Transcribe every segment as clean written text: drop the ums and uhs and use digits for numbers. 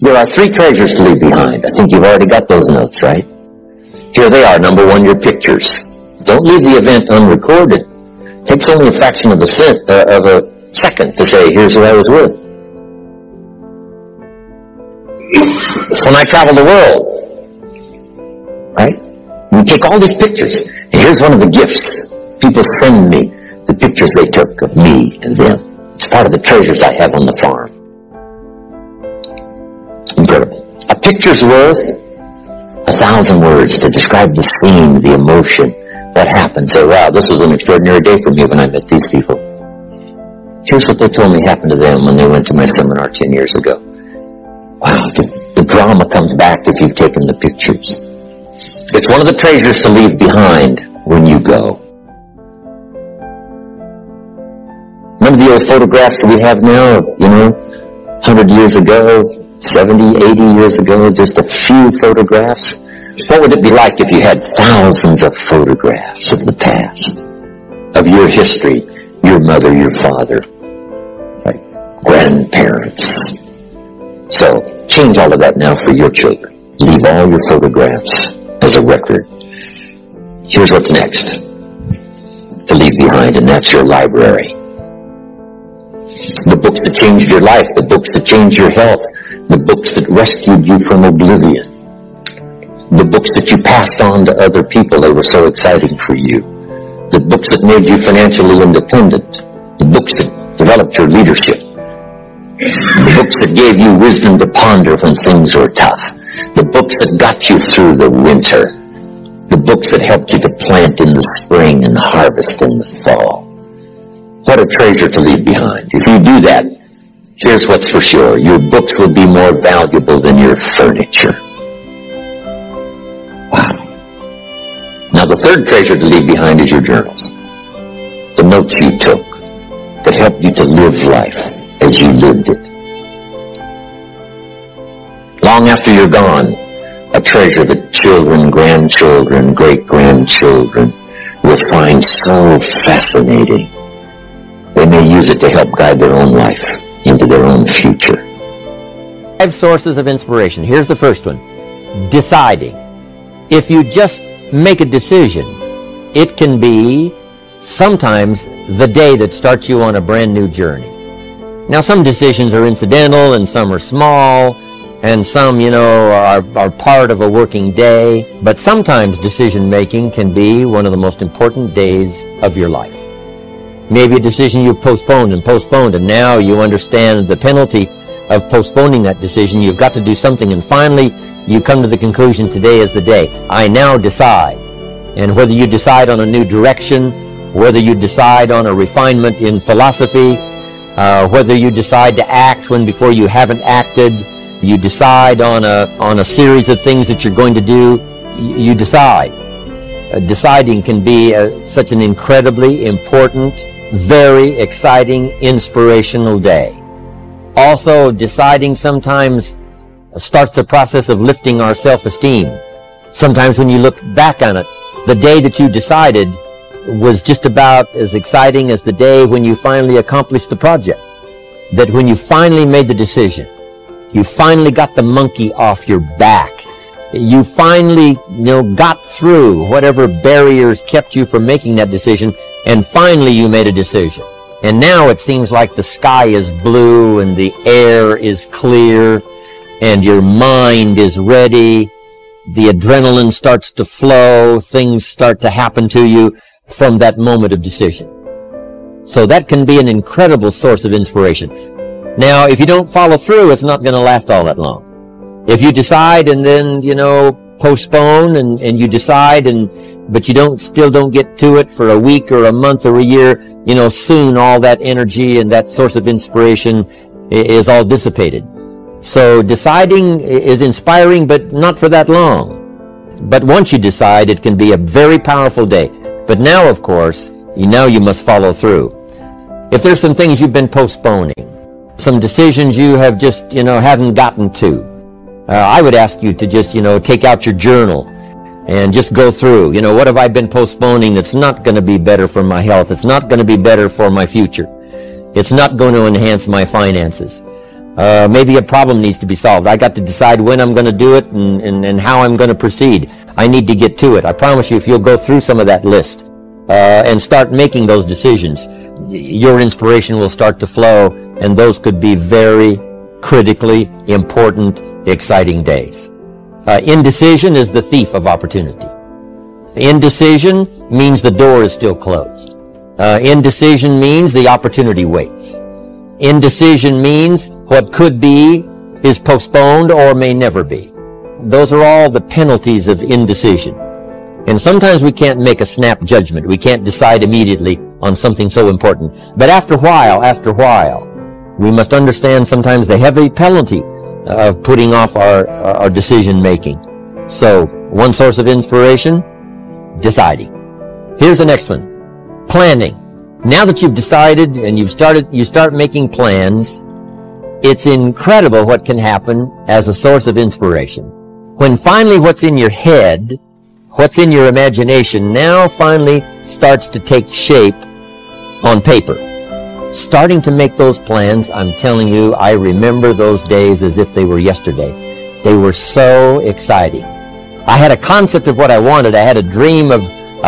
There are 3 treasures to leave behind. I think you've already got those notes, right? Here they are. Number 1, your pictures. Don't leave the event unrecorded. It takes only a fraction of a second to say, here's who I was with. When I travel the world, right? We take all these pictures, and here's one of the gifts. People send me the pictures they took of me and them. It's part of the treasures I have on the farm. Incredible. A picture's worth 1,000 words to describe the scene, the emotion, what happened. Say, wow, this was an extraordinary day for me when I met these people. Here's what they told me happened to them when they went to my seminar 10 years ago. Wow, the drama comes back if you've taken the pictures. It's one of the treasures to leave behind when you go. Remember the old photographs that we have now of, 100 years ago, 70, 80 years ago, just a few photographs? What would it be like if you had thousands of photographs of the past, of your history, your mother, your father, right? Grandparents? So, change all of that now for your children. Leave all your photographs as a record. Here's what's next to leave behind, and that's your library. The books that changed your life, the books that changed your health, the books that rescued you from oblivion, the books that you passed on to other people, they were so exciting for you, the books that made you financially independent, the books that developed your leadership, the books that gave you wisdom to ponder when things were tough, the books that got you through the winter, the books that helped you to plant in the spring and harvest in the fall. What a treasure to leave behind. If you do that, here's what's for sure. Your books will be more valuable than your furniture. Wow. Now the third treasure to leave behind is your journals. The notes you took that helped you to live life as you lived it. Long after you're gone, a treasure that children, grandchildren, great-grandchildren will find so fascinating. They may use it to help guide their own life into their own future. 5 sources of inspiration. Here's the first one. Deciding. If you just make a decision, it can be sometimes the day that starts you on a brand new journey. Now, some decisions are incidental and some are small, and some, are part of a working day. But sometimes decision-making can be one of the most important days of your life. Maybe a decision you've postponed, and now you understand the penalty of postponing that decision. You've got to do something, and finally you come to the conclusion, today is the day. I now decide. And whether you decide on a new direction, whether you decide on a refinement in philosophy, whether you decide to act when before you haven't acted, you decide on a series of things that you're going to do, you decide. Deciding can be such an incredibly important, very exciting, inspirational day. Also, deciding sometimes starts the process of lifting our self-esteem. Sometimes when you look back on it, the day that you decided was just about as exciting as the day when you finally accomplished the project. That when you finally made the decision, you finally got the monkey off your back. You finally, got through whatever barriers kept you from making that decision, and finally you made a decision. And now it seems like the sky is blue and the air is clear and your mind is ready. The adrenaline starts to flow. Things start to happen to you from that moment of decision. So that can be an incredible source of inspiration. Now, if you don't follow through, it's not going to last all that long. If you decide and then, postpone and you decide but you still don't get to it for a week or a month or a year, soon all that energy and that source of inspiration is all dissipated. So deciding is inspiring, but not for that long. But once you decide, it can be a very powerful day. But now, of course, you must follow through. If there's some things you've been postponing, some decisions you have just, haven't gotten to, I would ask you to just, take out your journal and just go through, what have I been postponing that's not going to be better for my health? It's not going to be better for my future. It's not going to enhance my finances. Maybe a problem needs to be solved. I got to decide when I'm going to do it and how I'm going to proceed. I need to get to it. I promise you, if you'll go through some of that list and start making those decisions, your inspiration will start to flow, and those could be very critically important, exciting days. Indecision is the thief of opportunity. Indecision means the door is still closed. Indecision means the opportunity waits. Indecision means what could be is postponed or may never be. Those are all the penalties of indecision. And sometimes we can't make a snap judgment. We can't decide immediately on something so important. But after a while, we must understand sometimes the heavy penalty of putting off our decision making. So, one source of inspiration, deciding. Here's the next one, planning. Now that you've decided and you start making plans, it's incredible what can happen as a source of inspiration. When finally what's in your head, what's in your imagination, now finally starts to take shape on paper. Starting to make those plans, I'm telling you, I remember those days as if they were yesterday. They were so exciting. I had a concept of what I wanted. I had a dream of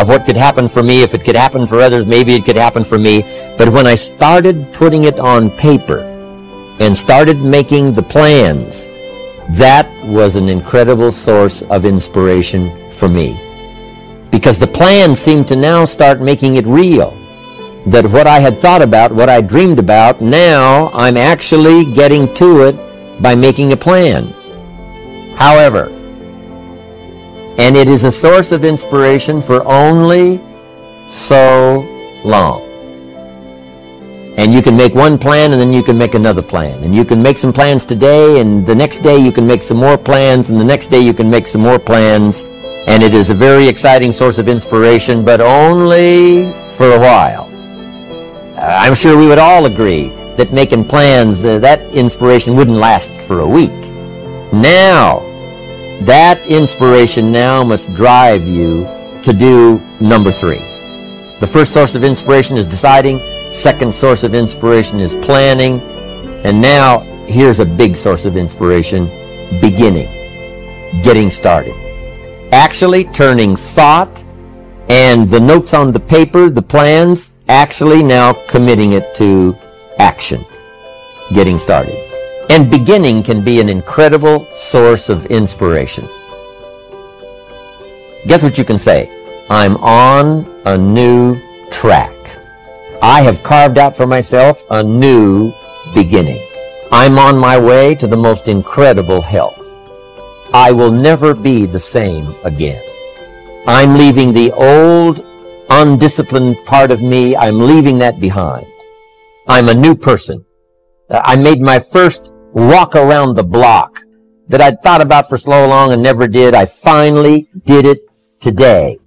what could happen for me. If it could happen for others, maybe it could happen for me. But when I started putting it on paper and started making the plans, that was an incredible source of inspiration for me. Because the plans seemed to now start making it real. That what I had thought about, what I dreamed about, now I'm actually getting to it by making a plan. However, and it is a source of inspiration for only so long. And you can make one plan and then you can make another plan. And you can make some plans today, and the next day you can make some more plans, and the next day you can make some more plans. And it is a very exciting source of inspiration, but only for a while. I'm sure we would all agree that making plans, that inspiration wouldn't last for a week. Now, that inspiration now must drive you to do number 3. The first source of inspiration is deciding. Second source of inspiration is planning. And now, here's a big source of inspiration, beginning, getting started. Actually turning thought and the notes on the paper, the plans, actually now committing it to action, getting started. And beginning can be an incredible source of inspiration. Guess what you can say? I'm on a new track. I have carved out for myself a new beginning. I'm on my way to the most incredible health. I will never be the same again. I'm leaving the old, undisciplined part of me. I'm leaving that behind. I'm a new person. I made my first walk around the block that I'd thought about for so long and never did. I finally did it today.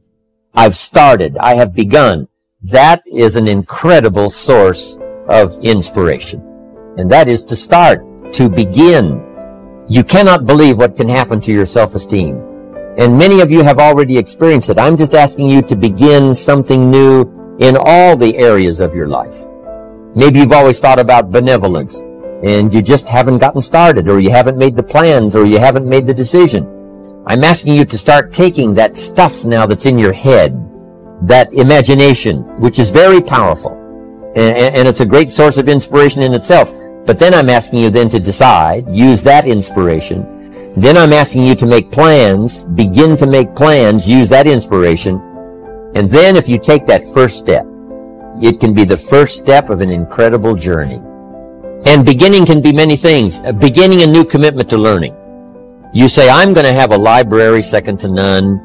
I've started. I have begun. That is an incredible source of inspiration. And that is to start, to begin. You cannot believe what can happen to your self-esteem. And many of you have already experienced it. I'm just asking you to begin something new in all the areas of your life. Maybe you've always thought about benevolence, and you just haven't gotten started, or you haven't made the plans, or you haven't made the decision. I'm asking you to start taking that stuff now that's in your head, that imagination, which is very powerful, and it's a great source of inspiration in itself. But then I'm asking you then to decide, use that inspiration. Then I'm asking you to make plans, begin to make plans, use that inspiration. And then if you take that first step, it can be the first step of an incredible journey. And beginning can be many things. Beginning a new commitment to learning. You say, I'm going to have a library second to none,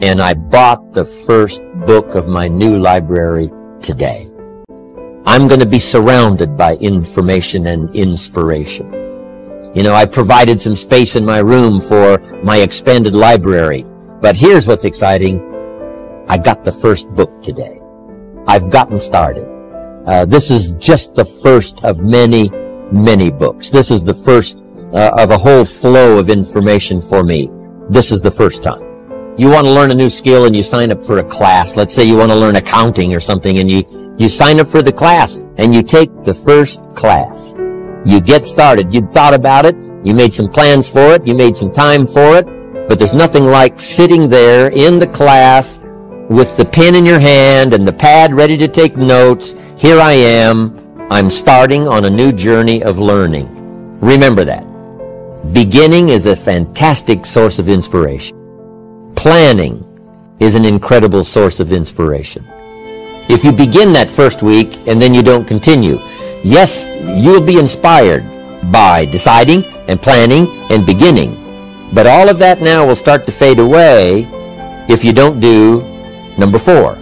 and I bought the first book of my new library today. I'm going to be surrounded by information and inspiration. You know, I provided some space in my room for my expanded library. But here's what's exciting. I got the first book today. I've gotten started. This is just the first of many, many books. This is the first of a whole flow of information for me. This is the first time. You want to learn a new skill and you sign up for a class. Let's say you want to learn accounting or something, and you sign up for the class and you take the first class. You get started. You thought about it. You made some plans for it. You made some time for it. But there's nothing like sitting there in the class with the pen in your hand and the pad ready to take notes. Here I am. I'm starting on a new journey of learning. Remember that. Beginning is a fantastic source of inspiration. Planning is an incredible source of inspiration. If you begin that first week and then you don't continue, yes, you'll be inspired by deciding and planning and beginning. But all of that now will start to fade away if you don't do number 4.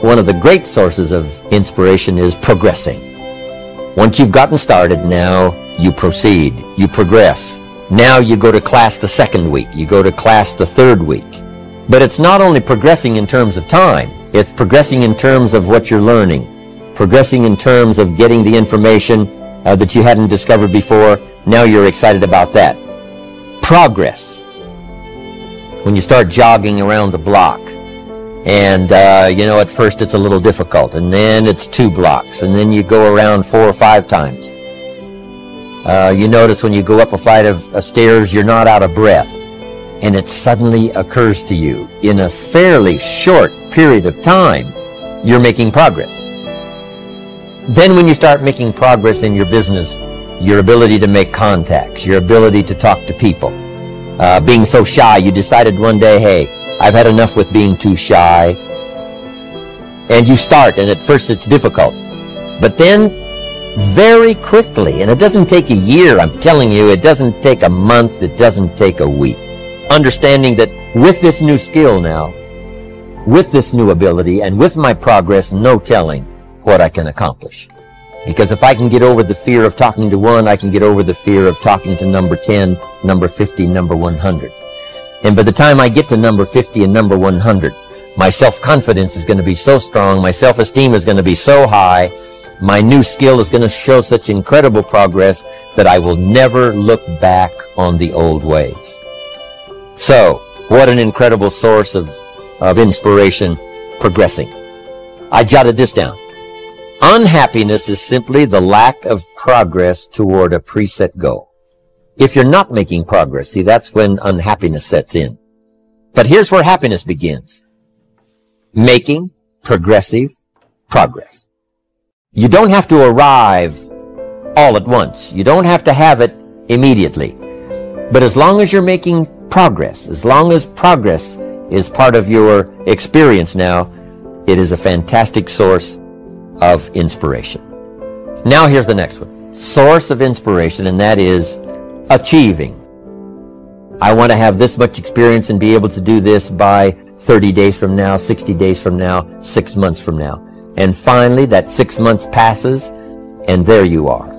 One of the great sources of inspiration is progressing. Once you've gotten started, now you proceed, you progress. Now you go to class the second week, you go to class the third week. But it's not only progressing in terms of time, it's progressing in terms of what you're learning, progressing in terms of getting the information that you hadn't discovered before. Now you're excited about that. Progress. When you start jogging around the block, and at first it's a little difficult, and then it's 2 blocks, and then you go around 4 or 5 times. You notice when you go up a flight of stairs, you're not out of breath, and it suddenly occurs to you, in a fairly short period of time, you're making progress. Then when you start making progress in your business, your ability to make contacts, your ability to talk to people, being so shy, you decided one day, hey, I've had enough with being too shy. And you start, and at first it's difficult. But then, very quickly, and it doesn't take a year, I'm telling you, it doesn't take a month, it doesn't take a week. Understanding that with this new skill now, with this new ability, and with my progress, no telling what I can accomplish. Because if I can get over the fear of talking to one, I can get over the fear of talking to number 10, number 50, number 100. And by the time I get to number 50 and number 100, my self-confidence is going to be so strong, my self-esteem is going to be so high, my new skill is going to show such incredible progress that I will never look back on the old ways. So, what an incredible source of inspiration, progressing. I jotted this down. Unhappiness is simply the lack of progress toward a preset goal. If you're not making progress, see, that's when unhappiness sets in. But here's where happiness begins. Making progressive progress. You don't have to arrive all at once. You don't have to have it immediately. But as long as you're making progress, as long as progress is part of your experience now, it is a fantastic source of inspiration. Now here's the next one. Source of inspiration, and that is achieving. I want to have this much experience and be able to do this by 30 days from now, 60 days from now, 6 months from now. And finally, that 6 months passes, and there you are.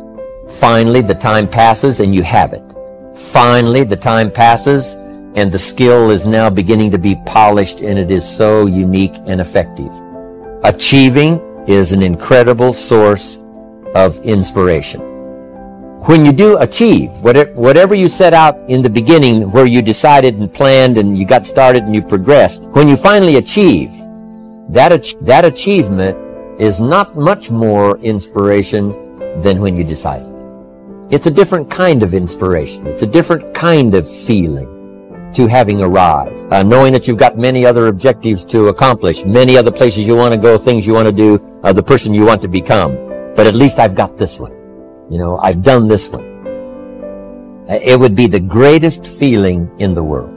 Finally, the time passes, and you have it. Finally, the time passes, and the skill is now beginning to be polished, and it is so unique and effective. Achieving is an incredible source of inspiration. When you do achieve, whatever you set out in the beginning, where you decided and planned and you got started and you progressed, when you finally achieve, that achievement is not much more inspiration than when you decided. It's a different kind of inspiration. It's a different kind of feeling to having arrived. Knowing that you've got many other objectives to accomplish, many other places you want to go, things you want to do, the person you want to become. But at least I've got this one. I've done this one. It would be the greatest feeling in the world.